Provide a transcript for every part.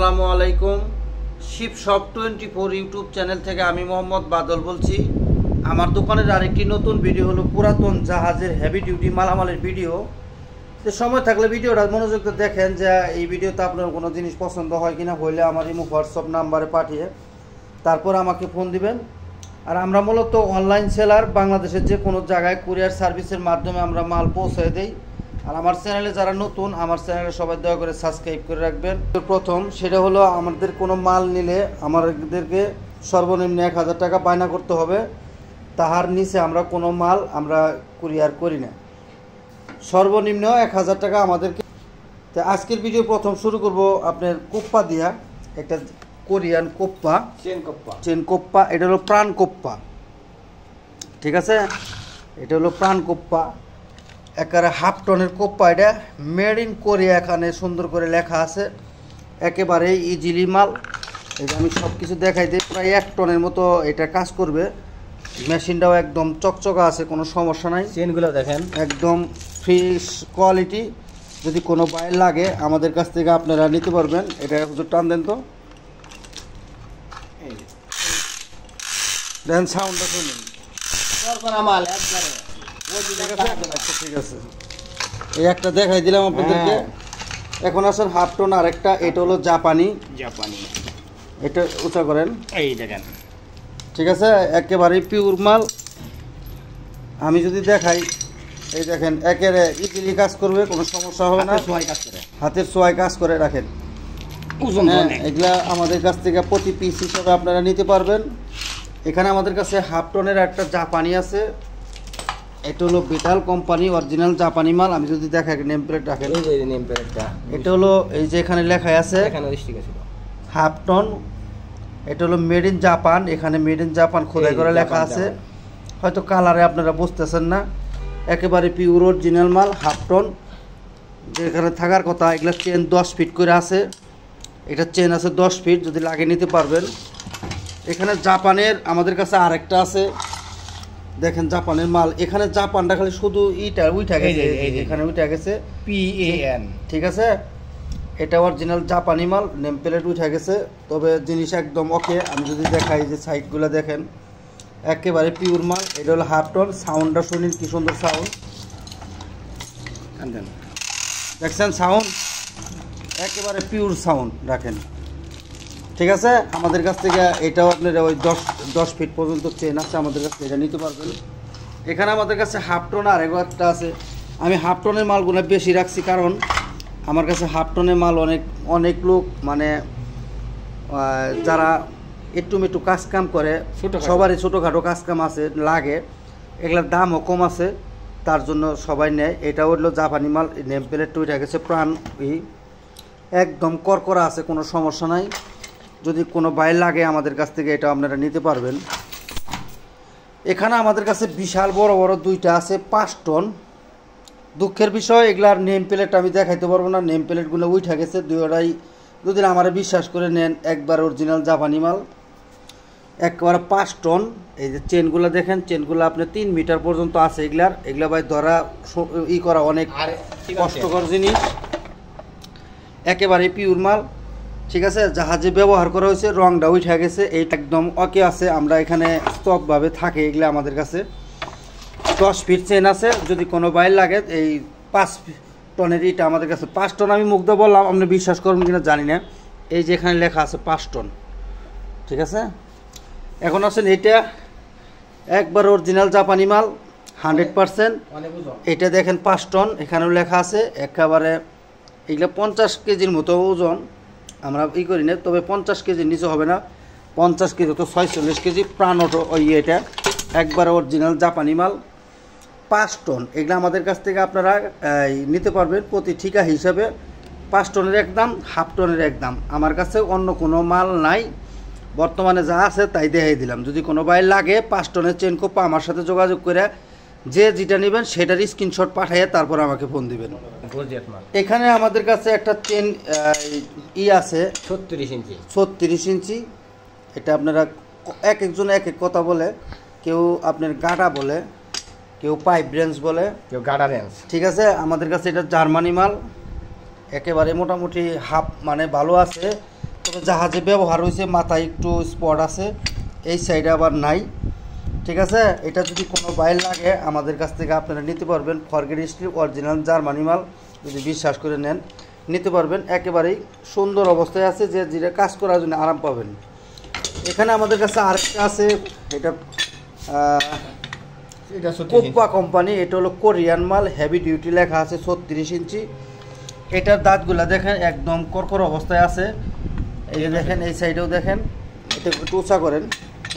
আসসালামু আলাইকুম। Sheep shop 24 YouTube channel থেকে আমি মোহাম্মদ বাদল বলছি। আমার দোকানের আরেকটি নতুন ভিডিও হলো পুরাতন জাহাজের হেভি ডিউটি মালামালের ভিডিও। তো সময় থাকলে ভিডিওটা মনোযোগ দিয়ে দেখেন যে এই ভিডিওতে আপনার কোনো জিনিস পছন্দ হয় কিনা, হইলে আমার ইমো হোয়াটসঅ্যাপ নাম্বারে পাঠিয়ে তারপর আমাকে ফোন দিবেন। আর আমরা মূলত অনলাইন সেলার, বাংলাদেশের যে কোনো জায়গায় কুরিয়ার সার্ভিসের মাধ্যমে আমরা মাল পৌঁছে দেই। আর আমার চ্যানেলে যারা নতুন, আমার চ্যানেলে সবাই দয়া করে সাবস্ক্রাইব করে রাখবেন। প্রথম সেটা হলো, আমাদের কোনো মাল নিলে আমাদেরকে সর্বনিম্ন 1000 টাকা বায়না করতে হবে। তাহার নিচে আমরা কোনো মাল আমরা কুরিয়ার করি না, সর্বনিম্ন 1000 টাকা আমাদেরকে। তো আজকের ভিডিও প্রথম শুরু করব আপনার কোপ্পা দিয়া, একটা কোরিয়ান কোপ্পা, চেন কোপ্পা। এটা হলো প্রাণ কোপ্পা, ঠিক আছে? এটা হলো প্রাণ কোপ্পা, একেবারে হাফ টনের কোপ্পা। এটা মেড ইন কোরিয়া, এখানে সুন্দর করে লেখা আছে, একেবারে ইজিলি মাল। এটা আমি সব কিছু দেখাই দিই। প্রায় 1 টনের মতো এটা কাজ করবে। মেশিনটাও একদম চকচকা আছে, কোনো সমস্যা নাই। চেনগুলো দেখেন, একদম ফ্রেশ কোয়ালিটি। যদি কোনো বাইর লাগে আমাদের কাছ থেকে আপনারা নিতে পারবেন। এটা হুজুর টান দেন তো, দেখেন সাউন্ডটা শুনুন। ঠিক আছে, এই একটা দেখাই দিলাম আপনাদেরকে। এখন আসেন হাফ টন আরেকটা, এটা হলো জাপানি। এটা উঁচা করেন, এই দেখেন, ঠিক আছে? একেবারেই পিওর মাল। আমি যদি দেখাই, এই দেখেন, একেবারে ইজিলি কাজ করবে, কোনো সমস্যা হবে না। হাতের ছোঁয়ায় কাজ করে রাখেন। এগুলা আমাদের কাছ থেকে প্রতি পিস হিসাবে আপনারা নিতে পারবেন। এখানে আমাদের কাছে হাফ টনের একটা জাপানি আছে। এটা হলো বিটাল কোম্পানি, অরিজিনাল জাপানি মাল। আমি যদি দেখাই, নেম প্লেট রাখেন, এটা হলো এই যে এখানে লেখাই আছে হাফ টন। এটা হলো মেড ইন জাপান, এখানে মেড ইন জাপান খোদাই করে লেখা আছে। হয়তো কালারে আপনারা বুঝতেছেন না। একেবারে পিওর অরিজিনাল মাল, হাফ টন। যেখানে থাকার কথা, এগুলো চেন 10 ফিট করে আছে। এটা চেন আছে 10 ফিট, যদি লাগে নিতে পারবেন। এখানে জাপানের আমাদের কাছে আরেকটা আছে, দেখেন জাপানের মাল। এখানে জাপানটা খালি শুধু ইটা উইঠা গেছে, এখানে উইঠা গেছে PAN, ঠিক আছে? এটা অরিজিনাল জাপানি মাল, নেম প্লেট উঠে গেছে, তবে জিনিস একদম ওকে। আমি যদি দেখাই, যে সাইডগুলো দেখেন, একেবারে পিওর মাল। এটা হলো হাফ টন। সাউন্ডটা শুনুন, কি সুন্দর সাউন্ড, দেখছেন সাউন্ড? একেবারে পিওর সাউন্ড রাখেন, ঠিক আছে? আমাদের কাছ থেকে এটাও আপনার ওই 10 ফিট পর্যন্ত চেন আছে, আমাদের কাছে এটা নিতে পারবেন। এখানে আমাদের কাছে হাফ টন আর একটা আছে। আমি হাফ টনের মালগুলো বেশি রাখছি, কারণ আমার কাছে হাফ টনের মাল অনেক লোক, মানে যারা একটু কাজ কাম করে, সবারই ছোটোখাটো কাজ কাম আছে, লাগে, এগুলোর দামও কম আছে, তার জন্য সবাই নেয়। এটা হলো জাপানি মাল। নেম প্লেট উঠে গেছে প্রাণ, একদম করকরা আছে, কোনো সমস্যা নাই। যদি কোনো বাইর লাগে আমাদের কাছ থেকে এটা আপনারা নিতে পারবেন। এখানে আমাদের কাছে বিশাল বড় বড় দুইটা আছে, 5 টন। দুঃখের বিষয়, এগুলার নেম প্লেট আমি দেখাইতে পারবো না। নেম প্লেটগুলো উঠে গেছে দুইটাই। যদি আমার বিশ্বাস করে নেন, একবার অরিজিনাল জাপানি মাল, একবার 5 টন। এই যে চেনগুলো দেখেন, চেনগুলো আপনার 3 মিটার পর্যন্ত আছে। এগুলা ভাই ধরা করা অনেক কষ্টকর জিনিস। একেবারে পিওর মাল, ঠিক আছে? জাহাজে ব্যবহার করা হয়েছে, রংটা উঠে গেছে, এইটা একদম ওকে আছে। আমরা এখানে স্টকভাবে থাকে এগুলো আমাদের কাছে। 10 ফিট চেন আছে, যদি কোনো বাইর লাগে। এই 5 টনের এটা আমাদের কাছে 5 টন। আমি মুগ্ধ বললাম, আপনি বিশ্বাস করবেন কিনা জানি না। এই যে এখানে লেখা আছে 5 টন, ঠিক আছে? এখন আসেন, এটা একবার অরিজিনাল জাপানি মাল, 100%। এটা দেখেন 5 টন, এখানেও লেখা আছে একেবারে। এগুলো 50 কেজির মতো ওজন, আমরা করি না, তবে 50 কেজির নিচে হবে না। 50 কেজি তো 46 কেজি প্রাণ অটো। এটা একবার অরিজিনাল জাপানি মাল, 5 টন। এগুলো আমাদের কাছ থেকে আপনারা নিতে পারবেন প্রতি ঠিকা হিসাবে। 5 টনের এক দাম, হাফ টনের এক দাম। আমার কাছে অন্য কোনো মাল নাই, বর্তমানে যা আছে তাই দেখাই দিলাম। যদি কোনো বাইর লাগে 5 টনের চেন কোপ্পা, আমার সাথে যোগাযোগ করে যে যেটা নেবেন সেটার স্ক্রিনশট পাঠিয়ে তারপর আমাকে ফোন দিবেন। এখানে আমাদের কাছে একটা চেন আছে 36 ইঞ্চি। এটা আপনারা এক একজন এক এক কথা বলে, কেউ আপনার গাডা বলে, কেউ পাইপ রেঞ্জ বলে, কেউ গাডা রেঞ্জ, ঠিক আছে? আমাদের কাছে এটা জার্মানি মাল, একেবারে মোটামুটি হাফ, মানে ভালো আছে। তবে জাহাজে ব্যবহার হয়েছে, মাথায় একটু স্পট আছে, এই সাইডে আবার নাই। ঠিক আছে, এটা যদি কোনো বাইর লাগে আমাদের কাছ থেকে আপনারা নিতে পারবেন। ফরগেট স্টিল অরিজিনাল জার্মানি মাল, যদি বিশ্বাস করে নেন নিতে পারবেন। একেবারেই সুন্দর অবস্থায় আছে, যে যেটা কাজ করার জন্য আরাম পাবেন। এখানে আমাদের কাছে আরেকটা আছে, এটা কোপ্পা কোম্পানি, এটা হলো কোরিয়ান মাল, হেভি ডিউটি লেখা আছে, 36 ইঞ্চি। এটার দাঁতগুলা দেখেন একদম কড়কড় অবস্থায় আছে। এই যে দেখেন, এই সাইডেও দেখেন, এটা একটু উঁচা করেন,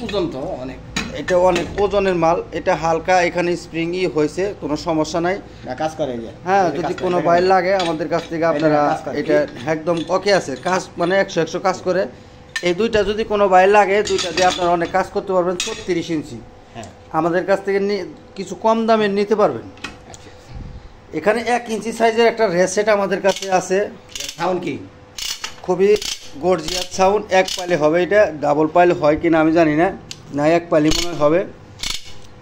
ওজন তো অনেক, এটা অনেক ওজনের মাল। এটা হালকা, এখানে স্প্রিংই হয়েছে, কোনো সমস্যা নাই, কাজ করে। হ্যাঁ, যদি কোনো বাইর লাগে আমাদের কাছ থেকে আপনারা, এটা একদম ওকে আছে, কাজ মানে 100 কাজ করে। এই দুইটা যদি কোনো বাইর লাগে, দুইটা দিয়ে আপনারা অনেক কাজ করতে পারবেন। 36 ইঞ্চি আমাদের কাছ থেকে কিছু কম দামে নিতে পারবেন। এখানে 1 ইঞ্চি সাইজের একটা রেসেট আমাদের কাছে আছে। সাউন্ড কি খুবই গর্জিয়াস সাউন্ড, 1 পাইলে হবে। এটা ডাবল পাইল হয় কিনা আমি জানি না, না 1 পাইলে মনে হবে।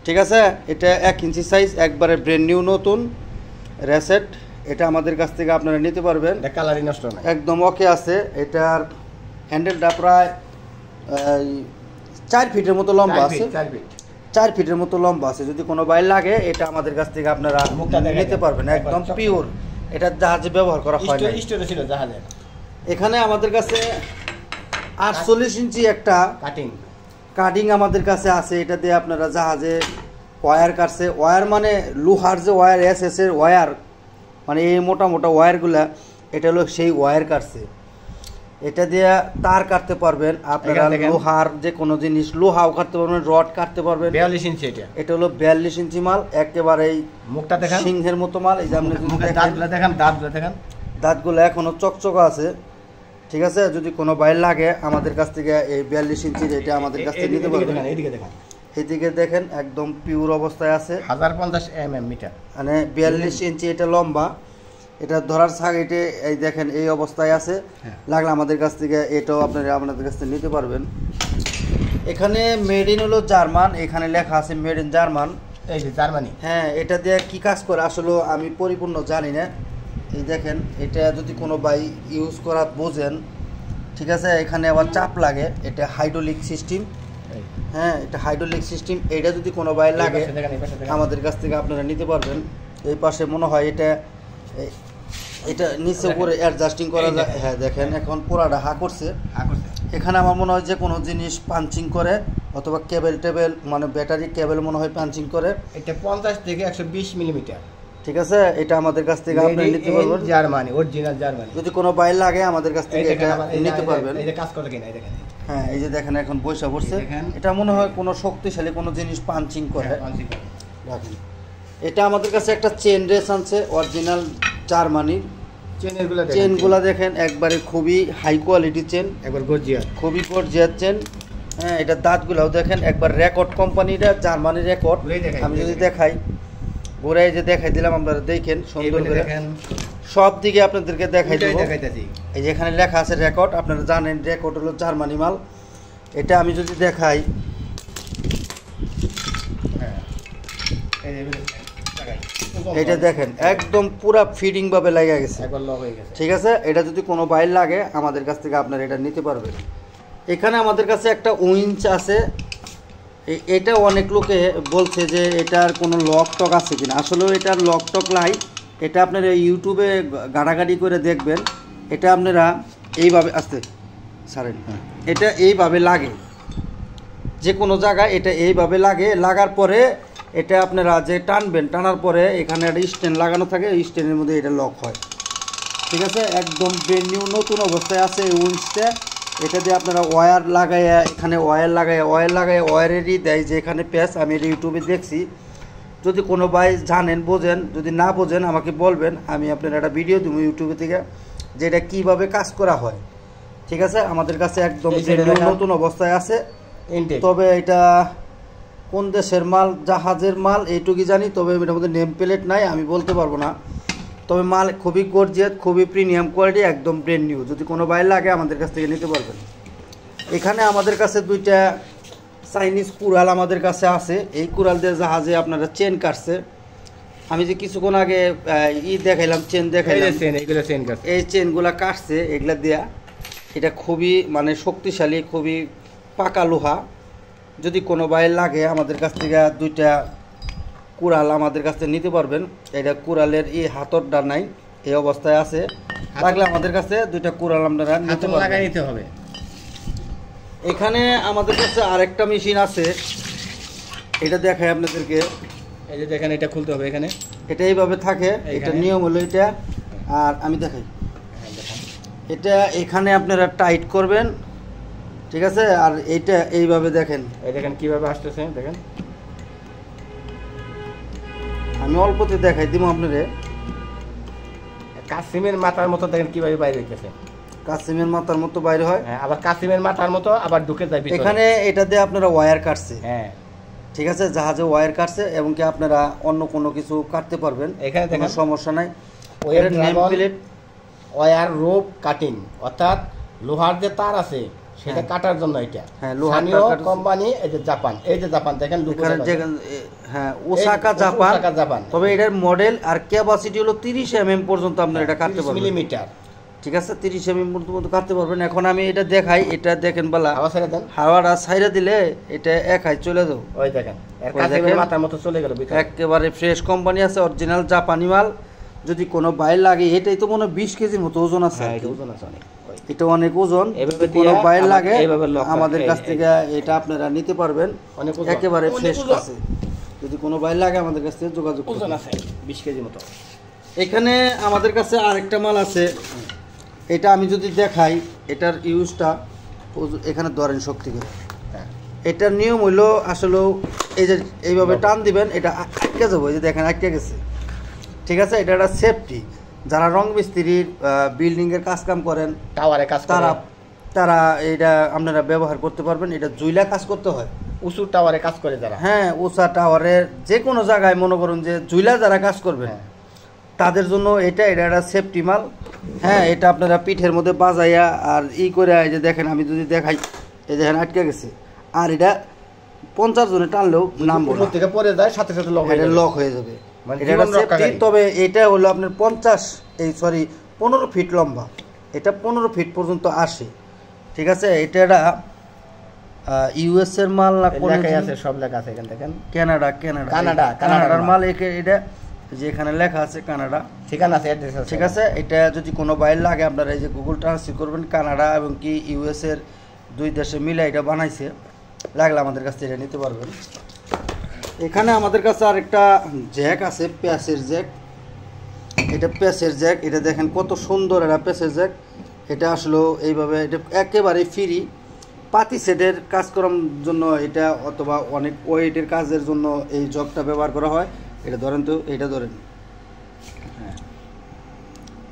ঠিক আছে, এটা 1 ইঞ্চি সাইজ, একবারে ব্র্যান্ড নিউ নতুন রেসেট। এটা আমাদের কাছ থেকে আপনারা নিতে পারবেন, কালারই নষ্ট না, একদম ওকে আছে। এটার হ্যান্ডেলটা প্রায় 4 ফিটের মতো লম্বা আছে, 4 ফিটের মতো লম্বা আছে। যদি কোনো বাইর লাগে এটা আমাদের কাছ থেকে আপনারা নিতে পারবেন, একদম পিওর। এটা জাহাজে ব্যবহার করা হয় না, স্টোরে ছিল জাহাজে। এখানে আমাদের কাছে 48 ইঞ্চি একটা কাটিং আমাদের কাছে আছে। এটা দিয়ে আপনারা জাহাজে ওয়্যার কাটছে, ওয়্যার মানে লোহার যে ওয়্যার, এস এর ওয়্যার, মানে এই মোটা মোটা ওয়্যারগুলা, এটা হলো সেই ওয়্যার কাটছে। এটা দিয়ে তার কাটতে পারবেন আপনারা, লোহার যে কোনো জিনিস, লোহাও কাটতে পারবেন, রড কাটতে পারবেন। 42 ইঞ্চি এটা হলো 42 ইঞ্চি মাল, একেবারেই মুখটা দেখেন সিংহের মতো মাল। এই যে আপনি দেখেন দাঁতগুলো এখনো চকচকা আছে। ঠিক আছে, যদি কোনো বাইর লাগে আমাদের কাছ থেকে এই 42 ইঞ্চির এটা আমাদের কাছ থেকে নিতে পারবেন। এইদিকে দেখেন একদম পিওর অবস্থায় আছে, 1050 mm মিটার, মানে 42 ইঞ্চি এটা লম্বা। এটা ধরার সাইডে এই দেখেন এই অবস্থায় আছে, লাগলে আমাদের কাছ থেকে এটাও আপনারা আপনাদের কাছ থেকে নিতে পারবেন। এখানে মেড ইন হলো জার্মান, এখানে লেখা আছে মেড ইন জার্মান, এই যে জার্মানি। হ্যাঁ, এটা দিয়ে কি কাজ করে আসলে আমি পরিপূর্ণ জানি না। এই দেখেন, এটা যদি কোনো বাই ইউজ করা বোঝেন, ঠিক আছে। এখানে আবার চাপ লাগে, এটা হাইড্রোলিক সিস্টেম। হ্যাঁ, এটা হাইড্রোলিক সিস্টেম। এটা যদি কোনো বাই লাগে আমাদের কাছ থেকে আপনারা নিতে পারবেন। এই পাশে মনে হয় এটা নিচে উপরে অ্যাডজাস্টিং করা যায়। হ্যাঁ দেখেন, এখন পুরাটা হা করছে। এখানে আমার মনে হয় যে কোনো জিনিস পাঞ্চিং করে, অথবা কেবল টেবল, মানে ব্যাটারি কেবল মনে হয় পাঞ্চিং করে। এটা 50 থেকে 120 মিলিমিটার। ঠিক আছে, এটা আমাদের কাছ থেকে আপনি নিতে পারবেন, জার্মানি, অরিজিনাল জার্মানি। যদি কোনো বাইর লাগে আমাদের কাছ থেকে এটা নিতে পারবেন। এই যে কাজ করে কিনা, এই দেখেন। হ্যাঁ, এই যে দেখেন এখন পয়সা পড়ছে। এটা মনে হয় কোনো শক্তিশালী কোনো জিনিস পাঞ্চিং করে। দেখেন, এটা আমাদের কাছে একটা চেন রেস আছে, অরিজিনাল জার্মানির। চেনগুলো দেখেন একবারে খুবই হাই কোয়ালিটি চেন, একবার গর্জিয়াস, খুবই গর্জিয়াস চেন। হ্যাঁ, এটা দাঁতগুলোও দেখেন একবার রেকর্ড কোম্পানিটা, জার্মানির রেকর্ড। আমি যদি দেখাই, ঘুরে যে দেখাই দিলাম, আপনারা দেখেন সুন্দর করে, সব দিকে আপনাদেরকে দেখাই দেব। এই যে এখানে লেখা আছে রেকর্ড, আপনারা জানেন রেকর্ড হলো জার্মানি মাল। এটা আমি যদি দেখাই, এটা দেখেন একদম পুরা ফিটিং ভাবে লেগে গেছে, ঠিক আছে। এটা যদি কোনো বাইর লাগে আমাদের কাছ থেকে আপনারা এটা নিতে পারবেন। এখানে আমাদের কাছে একটা উইঞ্চ আছে, এটা অনেক লোকে বলছে যে এটার কোনো লক টক আছে কিনা। আসলে এটার লক টক নাই, এটা আপনারা ইউটিউবে গাড়াগাড়ি করে দেখবেন। এটা আপনারা এইভাবে আসতে ছাড়েন, এটা এইভাবে লাগে যে কোনো জায়গায়, এটা এইভাবে লাগে। লাগার পরে এটা আপনারা যে টানবেন, টানার পরে এখানে একটা স্ট্যান্ড লাগানো থাকে, এই স্ট্যান্ডের মধ্যে এটা লক হয়। ঠিক আছে, একদম ব্র্যান্ড নিউ নতুন অবস্থায় আছে এই উইন্সটা। এটা দিয়ে আপনারা ওয়্যার লাগাইয়া, এখানে ওয়্যার লাগাইয়া ওয়্যারেরই দেয় যে এখানে প্যাচ। আমি এটা ইউটিউবে দেখছি। যদি কোনো ভাই জানেন, বোঝেন, যদি না বোঝেন আমাকে বলবেন, আমি আপনার একটা ভিডিও দেবো ইউটিউবে থেকে যে এটা কীভাবে কাজ করা হয়। ঠিক আছে, আমাদের কাছে একদম নতুন অবস্থায় আছে। তবে এটা কোন দেশের মাল, জাহাজের মাল এইটুকুই জানি, তবে এটার মধ্যে নেম প্লেট নাই, আমি বলতে পারবো না। তবে মাল খুবই গর্জিয়াস, খুবই প্রিমিয়াম কোয়ালিটি, একদম ব্র্যান্ড নিউ। যদি কোনো বাইর লাগে আমাদের কাছ থেকে নিতে পারবেন। এখানে আমাদের কাছে দুইটা চাইনিজ কুড়াল আমাদের কাছে আছে। এই কুড়াল দিয়ে জাহাজে আপনারা চেন কাটছে। আমি যে কিছুক্ষণ আগে দেখাইলাম, চেন দেখাইলাম, এই চেনগুলা কাটছে এগুলা দিয়া। এটা খুবই মানে শক্তিশালী, খুবই পাকা লোহা। যদি কোনো বাইর লাগে আমাদের কাছ থেকে দুইটা কুড়াল আমাদের কাছ থেকে নিতে পারবেন। এটা কুড়ালের এই হাতরটা নাই, এই অবস্থায় আছে, লাগলে আমাদের কাছে দুইটা কুড়াল আপনারা নিতে হবে। এখানে আমাদের কাছে আরেকটা মেশিন আছে, এটা দেখাই আপনাদেরকে। এই যে দেখেন, এটা খুলতে হবে এখানে, এটা এইভাবে থাকে, এটা নিয়ম হলো এটা। আর আমি দেখাই, এটা এখানে আপনারা টাইট করবেন, ঠিক আছে। আর এইটা এইভাবে দেখেন, এই দেখেন কিভাবে আসতেছে, দেখেন আমি অল্পতে দেখাই দিব আপনাদের। কাসিমের মাথার মতো দেখেন কিভাবে বাইরে হইতেছে, কাসিমের মাথার মতো বাইরে হয়, আবার কাসিমের মাথার মতো আবার ঢুকে যায় ভিতরে। এখানে এটা দিয়ে আপনারা ওয়্যার কাটছে, হ্যাঁ ঠিক আছে, জাহাজে ওয়্যার কাটছে, এবং কি আপনারা অন্য কোনো কিছু কাটতে পারবেন, এখানে কোনো সমস্যা নাই। Name plate wire rope cutting, অর্থাৎ লোহার যে তার আছে সেটা কাটার জন্য এটা। হ্যাঁ, লোহার কোম্পানি, এই যে জাপান, এই যে জাপান দেখেন, হ্যাঁ ওসাকা জাপান। তবে এটার মডেল আর ক্যাপাসিটি হলো 30 mm পর্যন্ত আপনারা এটা কাটতে পারবেন, মিলিমিটার, ঠিক আছে, 30 mm পর্যন্ত কাটতে পারবেন। এখন আমি এটা দেখাই, এটা দেখেন বালা, হাওয়া ছেড়ে দেন, হাওয়াটা ছাইড়া দিলে এটা একাই চলে যাও। ওই দেখেন কাসিমের মাথার মতো চলে গেল ভিতরে, একেবারে ফ্রেশ কোম্পানি আছে, অরিজিনাল জাপানি মাল। যদি কোনো বাইর লাগে, এটাই তো মনে 20 কেজির মতো ওজন আছে, এটা অনেক ওজন। কোনো বাইর লাগে আমাদের কাছ থেকে এটা আপনারা নিতে পারবেন, একেবারে ফ্রেশ আছে। যদি কোনো বাইর লাগে আমাদের কাছ থেকে যোগাযোগ করুন, 20 কেজি মতো। এখানে আমাদের কাছে আরেকটা মাল আছে, এটা আমি যদি দেখাই, এটার ইউজটা এখানে ধরেন শক্তি করে। এটার নিয়ম হইলো আসলে এই যে এইভাবে টান দিবেন, এটা আটকে যাবো, এই যে দেখেন আটকে গেছে, ঠিক আছে। এটা একটা সেফটি, যারা রং মিস্ত্রির বিল্ডিংয়ের কাজ কাম করেন, টাওয়ারে কাজ, তারা এটা আপনারা ব্যবহার করতে পারবেন। এটা জুইলা কাজ করতে হয়, উঁচু টাওয়ারে কাজ করে যারা, হ্যাঁ উঁচা টাওয়ারের যে কোনো জায়গায় মনে করুন যে জুইলা যারা কাজ করবেন, তাদের জন্য এটা একটা সেফটি মাল। হ্যাঁ, এটা আপনারা পিঠের মধ্যে বাজাইয়া আর করে, এই যে দেখেন আমি যদি দেখাই, এই দেখেন আটকে গেছে, আর এটা 50 জনে টানলেও নামবো না, থেকে পড়ে যায় সাথে সাথে লক হয়ে যাবে। তবে এটা হলো আপনার 15 ফিট লম্বা, এটা 15 ফিট পর্যন্ত আসে, ঠিক আছে। এটা ইউএস এর মাল না, সব লেখা আছে এখানে দেখেন, কানাডার মাল। এটা যে এখানে লেখা আছে কানাডা, ঠিকানা আছে, অ্যাড্রেস আছে, ঠিক আছে। এটা যদি কোনো বাইর লাগে আপনারা এই যে গুগল ট্রান্সলেট করবেন, কানাডা এবং কি ইউএস এর দুই দেশে মিলে এটা বানাইছে, লাগলে আমাদের কাছ থেকে এটা নিতে পারবেন। এখানে আমাদের কাছে আরেকটা জ্যাক আছে, প্যাসের জ্যাক। এটা প্যাসের জ্যাক, এটা দেখেন কত সুন্দর একটা প্যাসের জ্যাক। এটা আসলে এইভাবে, এটা একেবারে ফ্রি, পাতি সেটের কাজ করার জন্য এটা, অথবা অনেক ওয়েটের কাজের জন্য এই জগটা ব্যবহার করা হয়। এটা ধরেন তো, এটা ধরেন, হ্যাঁ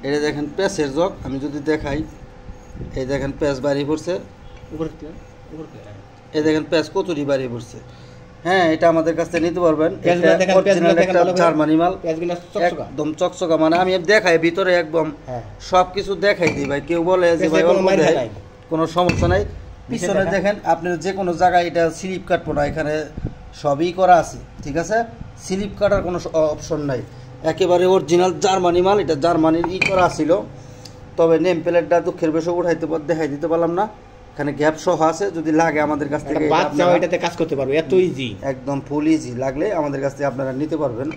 এটা দেখেন প্যাসের জগ। আমি যদি দেখাই, এই দেখেন প্যাস বাড়ি পড়ছে, এই দেখেন প্যাস কতটি বাড়ি পড়ছে। হ্যাঁ, এটা আমাদের কাছ থেকে নিতে পারবেন, জার্মানি মাল, একদম চকচকা। মানে আমি দেখাই ভিতরে একদম সবকিছু দেখাই দিই ভাই, কেউ বলে যে ভাই কোনো সমস্যা নাই। পিছনে দেখেন আপনার যে কোনো জায়গায় এটা স্লিপ কাটবো না, এখানে সবই করা আছে, ঠিক আছে, স্লিপ কাটার কোনো অপশন নাই, একেবারে অরিজিনাল জার্মানি মাল। এটা জার্মানির করা ছিল, তবে নেম প্লেটটা দুঃখের বিষয় উঠাইতে দেখাই দিতে পারলাম না। এখানে গ্যাপ সহ আছে, যদি লাগে আমাদের কাছ থেকে এটাতে কাজ করতে পারবে, এত ইজি, একদম ফুল ইজি। লাগলে আমাদের কাছ থেকে আপনারা নিতে পারবেন।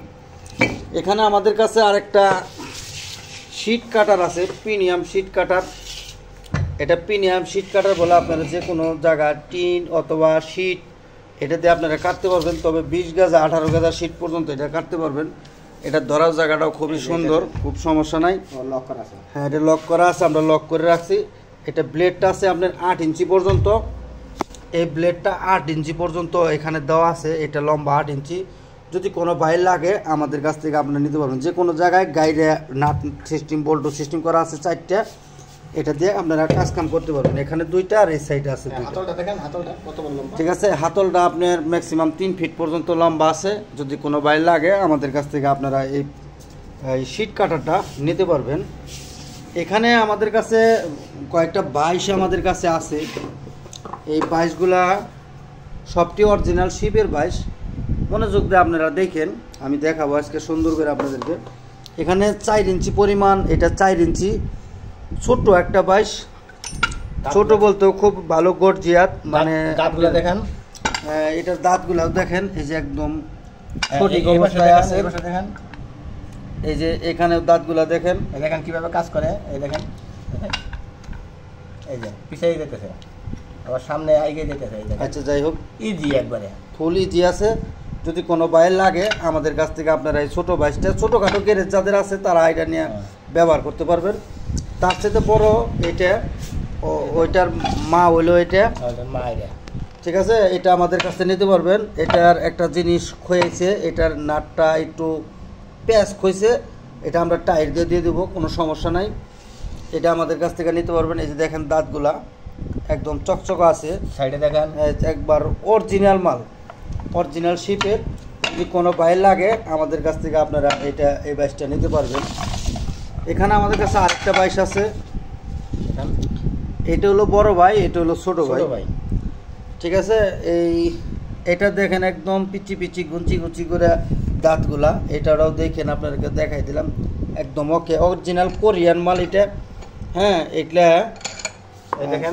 এখানে আমাদের কাছে আরেকটা শীট কাটার আছে, প্রিমিয়াম শীট কাটার। এটা প্রিমিয়াম শীট কাটার বলে, আপনারা যে কোনো জায়গা টিন অথবা শীট এটাতে আপনারা কাটতে পারবেন। তবে 20 গাজা 18 গাজা শীট পর্যন্ত এটা কাটতে পারবেন। এটা ধরার জায়গাটাও খুবই সুন্দর, খুব সমস্যা নাই। লক করা আছে, হ্যাঁ এটা লক করা আছে, আমরা লক করে রাখছি। এটা ব্লেডটা আছে আপনার 8 ইঞ্চি পর্যন্ত, এই ব্লেডটা 8 ইঞ্চি পর্যন্ত এখানে দেওয়া আছে, এটা লম্বা 8 ইঞ্চি। যদি কোনো বাইর লাগে আমাদের কাছ থেকে আপনারা নিতে পারবেন। যে কোনো জায়গায় গাইডে নাট সিস্টেম, বল্টু সিস্টেম করা আছে 4টা, এটা দিয়ে আপনারা কাজ কাম করতে পারবেন। এখানে 2টা আর এই সাইডে আছে 2টা। হাতলটা দেখেন, হাতলটা কত বড় লম্বা, ঠিক আছে। হাতলটা আপনার ম্যাক্সিমাম 3 ফিট পর্যন্ত লম্বা আছে। যদি কোনো বাইর লাগে আমাদের কাছ থেকে আপনারা এই শীট কাটারটা নিতে পারবেন। এখানে আমাদের কাছে কয়েকটা বাইশ আমাদের কাছে আছে। এই বাইশগুলা সবটি অরিজিনাল শিপের বাইশ। মনোযোগ দিয়ে আপনারা দেখেন, আমি দেখাবো আজকে সুন্দর করে আপনাদেরকে। এখানে 4 ইঞ্চি পরিমাণ, এটা 4 ইঞ্চি ছোট্ট একটা বাইশ। ছোট বলতেও খুব ভালো গর্জিয়াত, মানে দাঁতগুলো দেখেন, এটার দাঁতগুলাও দেখেন, এই যে একদম সঠিক অবস্থায় আছে। দেখেন এই যে এখানে দাঁতগুলা দেখেন, এই দেখেন কিভাবে কাজ করে, এই দেখেন এই যে পিছিয়ে যেতেছে, আবার সামনে আইগে যেতেছে, এই দেখেন। আচ্ছা যাই হোক, ইজি একবারে ফুল ইজি আছে। যদি কোনো বাইর লাগে আমাদের কাছ থেকে আপনারা এই ছোটো বাইসটা, ছোটোখাটো গ্যারেজ যাদের আছে তারা এটা নিয়ে ব্যবহার করতে পারবেন। তার সাথে বড় এটা ওইটার মা হইলো এটা, মায়েরা ঠিক আছে, এটা আমাদের কাছে নিতে পারবেন। এটার একটা জিনিস ক্ষয়েছে, এটার নাটটা একটু প্যাঁচ ক্ষয়েছে, এটা আমরা টাইট দিয়ে দেবো, কোনো সমস্যা নাই। এটা আমাদের কাছ থেকে নিতে পারবেন। এই যে দেখেন দাঁতগুলা একদম চকচকা আছে, সাইডে দেখেন একবার অরিজিনাল মাল, অরিজিনাল শিপের। যদি কোনো বাইর লাগে আমাদের কাছ থেকে আপনারা এই বাইসটা নিতে পারবেন। এখানে আমাদের কাছে আরেকটা বাইস আছে, এটা হলো বড় ভাই, এটা হলো ছোট ভাই, ঠিক আছে। এটা দেখেন একদম পিচি পিচি গুঞ্চি গুঞ্চি করে দাঁতগুলা, এটাও দেখেন, আপনাদেরকে দেখাই দিলাম, একদম ওকে অরিজিনাল কোরিয়ান মাল এটা। হ্যাঁ, এগুলা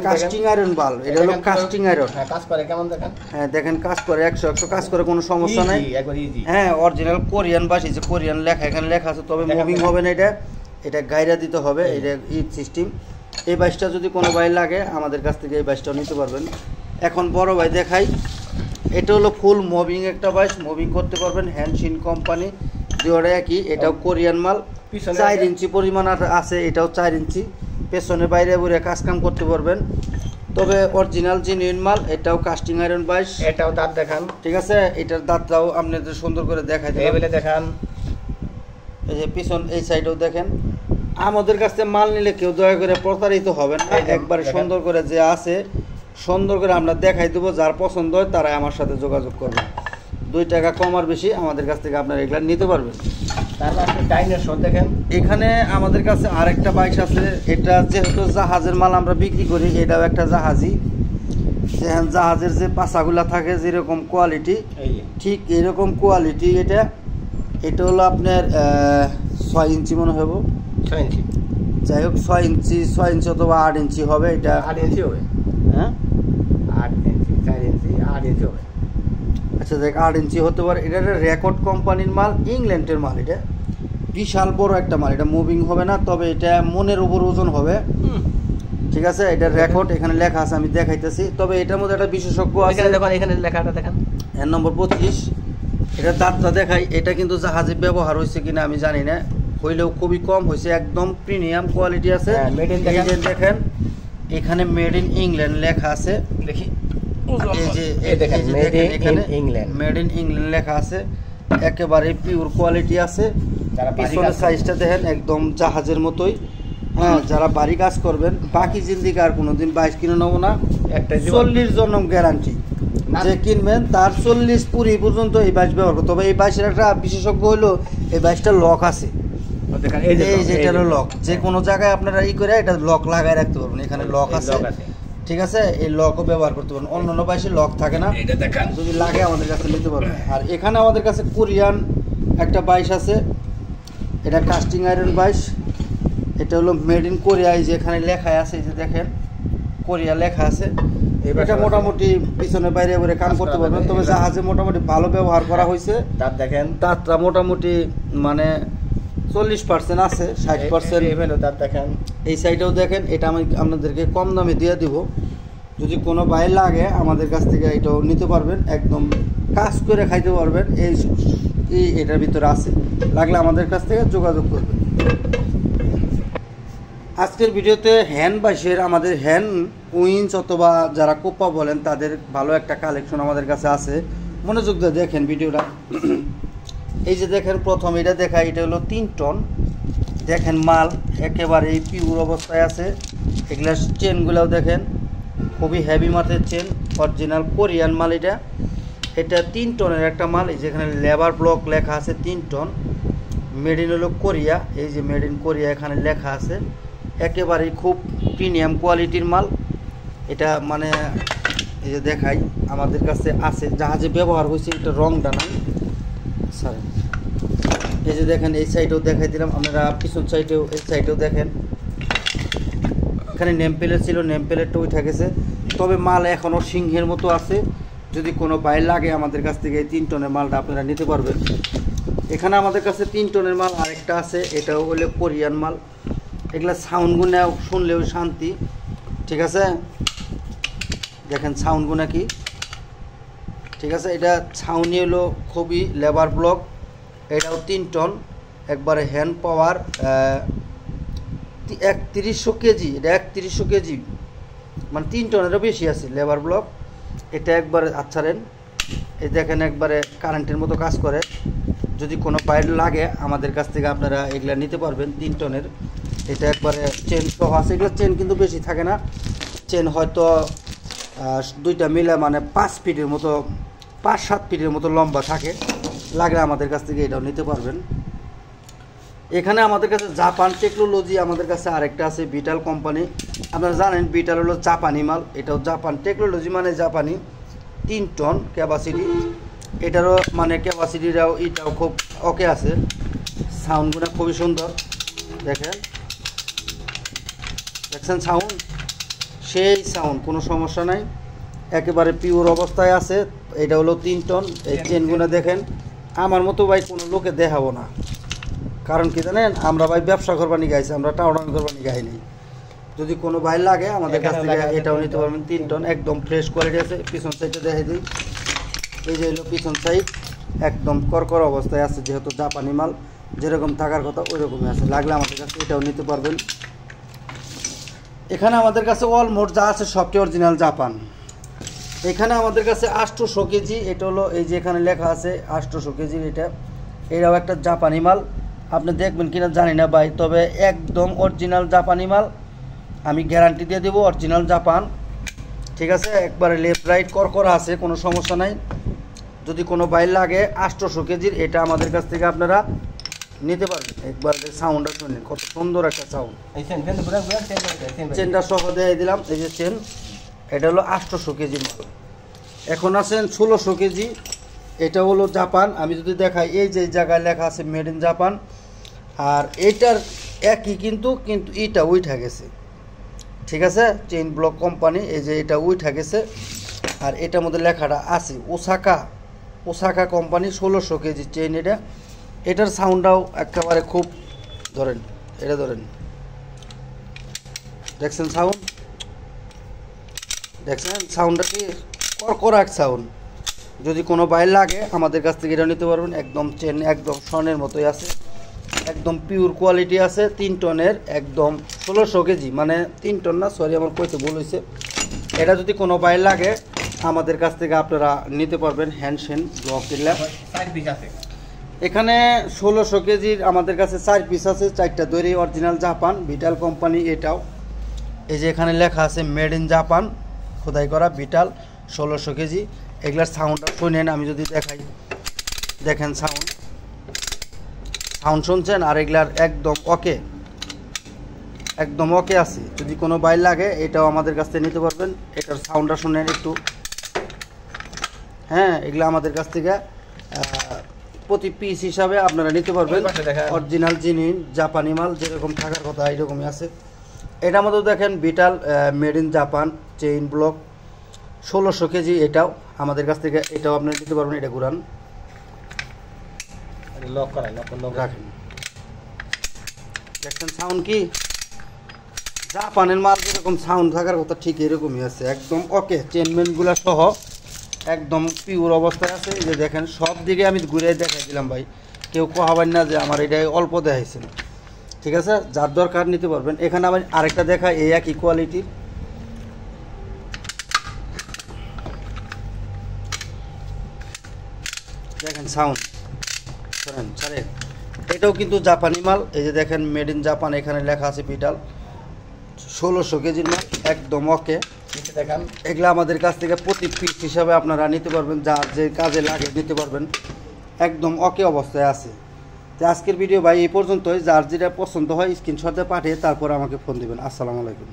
কাস্টিং আয়রন বাল্ব, এটা হলো কাস্টিং আয়রন। কাজ করে কেমন দেখেন, হ্যাঁ দেখেন কাজ করে, 100 কাজ করে, কোনো সমস্যা নাই, একবার ইজি। হ্যাঁ অরিজিনাল কোরিয়ান বাস, এই যে কোরিয়ান লেখা এখানে লেখা আছে, তবে মুভিং হবে না, এটা গাইরা দিতে হবে, এটা ঈদ সিস্টেম। এই বাইসটা যদি কোনো ভাই লাগে আমাদের কাছ থেকে এই বাইসটাও নিতে পারবেন। এখন বড় ভাই দেখাই, এটা হলো ফুল মুভিং একটা বাইস, মুভিং করতে পারবেন, হ্যান্ডশিন কোম্পানি, দুটোটা একই। এটাও কোরিয়ান মাল, 4 ইঞ্চি পরিমাণ আছে, এটাও 4 ইঞ্চি, পেছনে বাইরে বাইরে কাজ কাম করতে পারবেন, তবে অরিজিনাল জেনুইন মাল। এটাও কাস্টিং আয়রন বাইস, এটাও দাঁত দেখান, ঠিক আছে। এটার দাঁতটাও আপনাদের সুন্দর করে দেখাই দেবেন, টেবিলে দেখান, এই যে পিছন এই সাইডেও দেখেন। আমাদের কাছে মাল নিলে কেউ দয়া করে প্রতারিত হবেন না, একবারে সুন্দর করে যে আছে সুন্দর করে আমরা দেখাই দেবো, যার পছন্দ হয় তারাই আমার সাথে যোগাযোগ করবেন। 2 টাকা কম আর বেশি আমাদের কাছ থেকে আপনারা এগুলা নিতে পারবেন। তারপর আপনি ডাইনোসর দেখেন, এখানে আমাদের কাছে আরেকটা বাইক আছে, এটা যেহেতু জাহাজের মাল আমরা বিক্রি করি, এটাও একটা জাহাজই। যেখানে জাহাজের যে পাছাগুলা থাকে যেরকম কোয়ালিটি, ঠিক এরকম কোয়ালিটি এটা হলো আপনার 6 ইঞ্চি মনে হবে, 6 ইঞ্চি, যাই হোক 6 ইঞ্চি অথবা 8 ইঞ্চি হবে, এটা 8 ইঞ্চি হবে, হ্যাঁ 8 ইঞ্চি, 4 ইঞ্চি, 8 ইঞ্চি হবে। আচ্ছা দেখ 8 ইঞ্চি হতে পারে। এটা রেকর্ড কোম্পানির মাল, ইংল্যান্ডের মাল, এটা বিশাল বড় একটা মাল, এটা মুভিং হবে না, তবে এটা মনের উপর ওজন হবে, ঠিক আছে। এটা রেকর্ড এখানে লেখা আছে, আমি দেখাইতেছি, তবে এটার মধ্যে একটা বিশেষজ্ঞ আছে, দেখেন এখানে লেখাটা দেখেন, এর নম্বর 25। এটা দাঁতটা দেখাই, এটা কিন্তু জাহাজে ব্যবহার হয়েছে কিনা আমি জানি না, হইলেও খুবই কম হয়েছে, একদম প্রিমিয়াম কোয়ালিটি আছে। এই যে দেখেন এখানে মেড ইন ইংল্যান্ড লেখা আছে, দেখি এই যে মেড ইন ইংল্যান্ড লেখা আছে, একেবারে পিওর কোয়ালিটি আছে। পিছনের সাইজটা দেখেন একদম জাহাজের মতোই। হ্যাঁ, যারা বাড়ি কাজ করবেন, বাকি জিন্দিগি আর কোনোদিন বাইশ কিনে নেবো না, একটা 40 জনম গ্যারান্টি, যে কিনবেন তার 40 পুরি পর্যন্ত এই বাইশ ব্যবহার করতে হবে। এই বাইশের একটা বিশেষজ্ঞ হলো এই বাইশটা লক আছে, এই যে এটা হলো লক, যে কোনো জায়গায় আপনারা করে এটা লক লাগাই রাখতে পারবেন, এখানে লক আছে, ঠিক আছে। এই লকও ব্যবহার করতে পারবেন, অন্যান্য বাইশে লক থাকে না, যদি লাগে আমাদের কাছে নিতে পারবেন। আর এখানে আমাদের কাছে কোরিয়ান একটা বাইশ আছে, এটা কাস্টিং আয়রন বাইশ, এটা হলো মেড ইন কোরিয়া, এই যে এখানে লেখা আছে, এই যে দেখেন কোরিয়া লেখা আছে। এটা মোটামুটি পিছনে বাইরে বাইরে কাম করতে পারবেন, তবে জাহাজে মোটামুটি ভালো ব্যবহার করা হয়েছে। দাঁত দেখেন, দাঁতটা মোটামুটি মানে 40% আছে, 60% দাঁত দেখেন। এই সাইডেও দেখেন, এটা আমি আপনাদেরকে কম দামে দিয়ে দিব, যদি কোনো বাইরে লাগে আমাদের কাছ থেকে এটাও নিতে পারবেন, একদম কাজ করে খাইতে পারবেন, এই এটার ভিতরে আছে, লাগলে আমাদের কাছ থেকে যোগাযোগ করবেন। আজকের ভিডিওতে হ্যান্ড বাইশের, আমাদের হ্যান্ড উইন্স অথবা যারা কোপা বলেন তাদের ভালো একটা কালেকশন আমাদের কাছে আছে, মনোযোগ দিয়ে দেখেন ভিডিওটা। এই যে দেখেন প্রথম এটা দেখা, এটা হলো 3 টন, দেখেন মাল একেবারে পিওর অবস্থায় আছে। এগুলা চেনগুলোও দেখেন খুবই হেভি মার্কের চেন, অরিজিনাল কোরিয়ান মাল। এটা 3 টনের একটা মাল, এই যেখানে লেবার ব্লক লেখা আছে 3 টন, মেড ইন হলো কোরিয়া, এই যে মেড ইন কোরিয়া এখানে লেখা আছে, একেবারেই খুব প্রিমিয়াম কোয়ালিটির মাল। এটা মানে এই যে দেখাই আমাদের কাছে আছে, জাহাজে ব্যবহার হয়েছে, এটা রংটা নাই স্যার। এই যে দেখেন এই সাইডেও দেখাই দিলাম, আপনারা পিছন সাইডেও এই সাইডেও দেখেন এখানে নেম প্লেট ছিল, নেম প্লেটটা উঠে গেছে, তবে মাল এখনও সিংহের মতো আছে। যদি কোনো বাইর লাগে আমাদের কাছ থেকে এই 3 টনের মালটা আপনারা নিতে পারবেন। এখানে আমাদের কাছে 3 টনের মাল আরেকটা আছে, এটাও হলো কোরিয়ান মাল। এগুলা সাউন্ডগুলো শুনলেও শান্তি, ঠিক আছে। দেখেন সাউন্ডগুলো কি, ঠিক আছে। এটা ছাউনি হলো খুবই লেবার ব্লক, এটাও 3 টন, একবারে হ্যান্ড পাওয়ার 3100 কেজি। এটা 3100 কেজি, মানে 3 টনেরও বেশি আছে লেবার ব্লক। এটা একবারে আচ্ছারেন, এই দেখেন একবারে কারেন্টের মতো কাজ করে। যদি কোনো বাইর লাগে আমাদের কাছ থেকে আপনারা এগুলা নিতে পারবেন 3 টনের। এটা একবারে চেন সহ আছে, এগুলো চেন কিন্তু বেশি থাকে না, চেন হয়তো 2টা মিলে মানে 5 ফিটের মতো, 5-7 ফিটের মতো লম্বা থাকে। লাগলে আমাদের কাছ থেকে এটাও নিতে পারবেন। এখানে আমাদের কাছে জাপান টেকনোলজি, আমাদের কাছে আরেকটা আছে বিটাল কোম্পানি। আপনারা জানেন বিটাল হলো জাপানি মাল, এটাও জাপান টেকনোলজি মানে জাপানি। 3 টন ক্যাপাসিটি, এটারও মানে ক্যাপাসিটিটাও এটাও খুব ওকে আছে। সাউন্ডগুলো খুবই সুন্দর, দেখেন দেখছেন সাউন্ড, সেই সাউন্ড, কোনো সমস্যা নাই, একেবারে পিওর অবস্থায় আছে। এটা হলো 3 টন। এই চেনগুলো দেখেন, আমার মতো ভাই কোনো লোকে দেখাবো না, কারণ কি জানেন, আমরা ভাই ব্যবসা করবানি গাইছি, আমরা টাউন করবানি গাইনি। যদি কোনো ভাই লাগে আমাদের কাছ থেকে এটাও নিতে পারবেন। 3 টন একদম ফ্রেশ কোয়ালিটি আছে। পিছন সাইডটা দেখে দিই, এই যে হলো পিছন সাইড, একদম করকর অবস্থায় আছে, যেহেতু জাপানি মাল যেরকম থাকার কথা ওই রকমই আছে। লাগলে আমাদের কাছে এটাও নিতে পারবেন। এখানে আমাদের কাছে অলমোস্ট যা আছে সবটি অরিজিনাল জাপান। এখানে আমাদের কাছে 800 কেজি, এটা হলো এই যে এখানে লেখা আছে 800 কেজির, এটাও একটা জাপানি মাল। আপনি দেখবেন কিনা জানি না ভাই, তবে একদম অরিজিনাল জাপানি মাল, আমি গ্যারান্টি দিয়ে দেবো অরিজিনাল জাপান, ঠিক আছে। একবারে লেফট রাইট করকরা আছে, কোনো সমস্যা নাই। যদি কোনো বাইর লাগে 800 কেজির, এটা আমাদের কাছ থেকে আপনারা নিতে পারবেন। একবার সাউন্ডটা শুনেন, কত সুন্দর একটা সাউন্ড। চেনটা সহ দিয়ে দিলাম, এই যে চেন, এটা হলো 800 কেজির মাল। এখন আছেন 1600 কেজি, এটা হলো জাপান। আমি যদি দেখাই, এই যে জায়গায় লেখা আছে মেড ইন জাপান, আর এইটার একই কিন্তু এটা উঠা গেছে, ঠিক আছে। চেইন ব্লক কোম্পানি, এই যে এটা উঠা গেছে, আর এটার মধ্যে লেখাটা আছে ওসাকা কোম্পানি 1600 কেজি চেইন। এটার সাউন্ডটাও একেবারে খুব, ধরেন এটা ধরেন, দেখছেন সাউন্ড, দেখছেন সাউন্ডটা কি করকরাক সাউন্ড। যদি কোনো বাইর লাগে আমাদের কাছ থেকে এটা নিতে পারবেন। একদম চেন একদম স্বর্ণের মতোই আছে, একদম পিওর কোয়ালিটি আছে। 3 টনের একদম 1600 কেজি, মানে 3 টন না, সরি আমার কইতে ভুল হয়েছে। এটা যদি কোনো বাইর লাগে আমাদের কাছ থেকে আপনারা নিতে পারবেন। হ্যান্ডশেন ব্লক দিলাম, এখানে 1600 কেজির আমাদের কাছে 4 পিস আছে, 4টা দড়ি অরিজিনাল জাপান বিটাল কোম্পানি। এটাও এই যে এখানে লেখা আছে মেড ইন জাপান, খোদাই করা বিটাল 1600 কেজি। এগুলার সাউন্ডটা শুনেন, আমি যদি দেখাই, দেখেন সাউন্ড শুনছেন, আর এগুলার একদম ওকে, একদম ওকে আছে। যদি কোনো বাইর লাগে এটাও আমাদের কাছ থেকে নিতে পারবেন। এটার সাউন্ডটা শুনেন একটু, হ্যাঁ। এগুলো আমাদের কাছ থেকে প্রতি পিস হিসাবে আপনারা নিতে পারবেন। অরিজিনাল জিনিস জাপানি মাল যেরকম থাকার কথা এইরকমই আছে। এটার মধ্যে দেখেন বিটাল made in Japan chain block 1600 KG, এটাও আমাদের কাছ থেকে, এটাও আপনারা নিতে পারবেন। এটা ঘুরান, রাখেন, দেখছেন সাউন্ড কি, জাপানের মাল যেরকম সাউন্ড থাকার কথা ঠিক এরকমই আছে, একদম ওকে। চেনমেনগুলো সহ একদম পিওর অবস্থায় আছে। এই যে দেখেন, সব দিকে আমি ঘুরে দেখাই দিলাম ভাই, কেউ কহাবেন না যে আমার এটাই অল্প দেখাইছেন, ঠিক আছে। যার দরকার নিতে পারবেন। এখানে আমি আরেকটা দেখাই, এই একই কোয়ালিটির, দেখেন সাউন্ড শোনেন স্যার, এটাও কিন্তু জাপানি মাল। এই যে দেখেন মেড ইন জাপান, এখানে লেখা আছে বিটাল 1600 কেজির মাল, একদম ওকে। দেখেন এগুলো আমাদের কাছ থেকে প্রতি পিস হিসাবে আপনারা নিতে পারবেন, যার যে কাজে লাগে নিতে পারবেন, একদম ওকে অবস্থায় আছে। তো আজকের ভিডিও ভাই এই পর্যন্তই। যার যেটা পছন্দ হয় স্ক্রিনশটে পাঠিয়ে তারপর আমাকে ফোন দিবেন। আসসালামু আলাইকুম।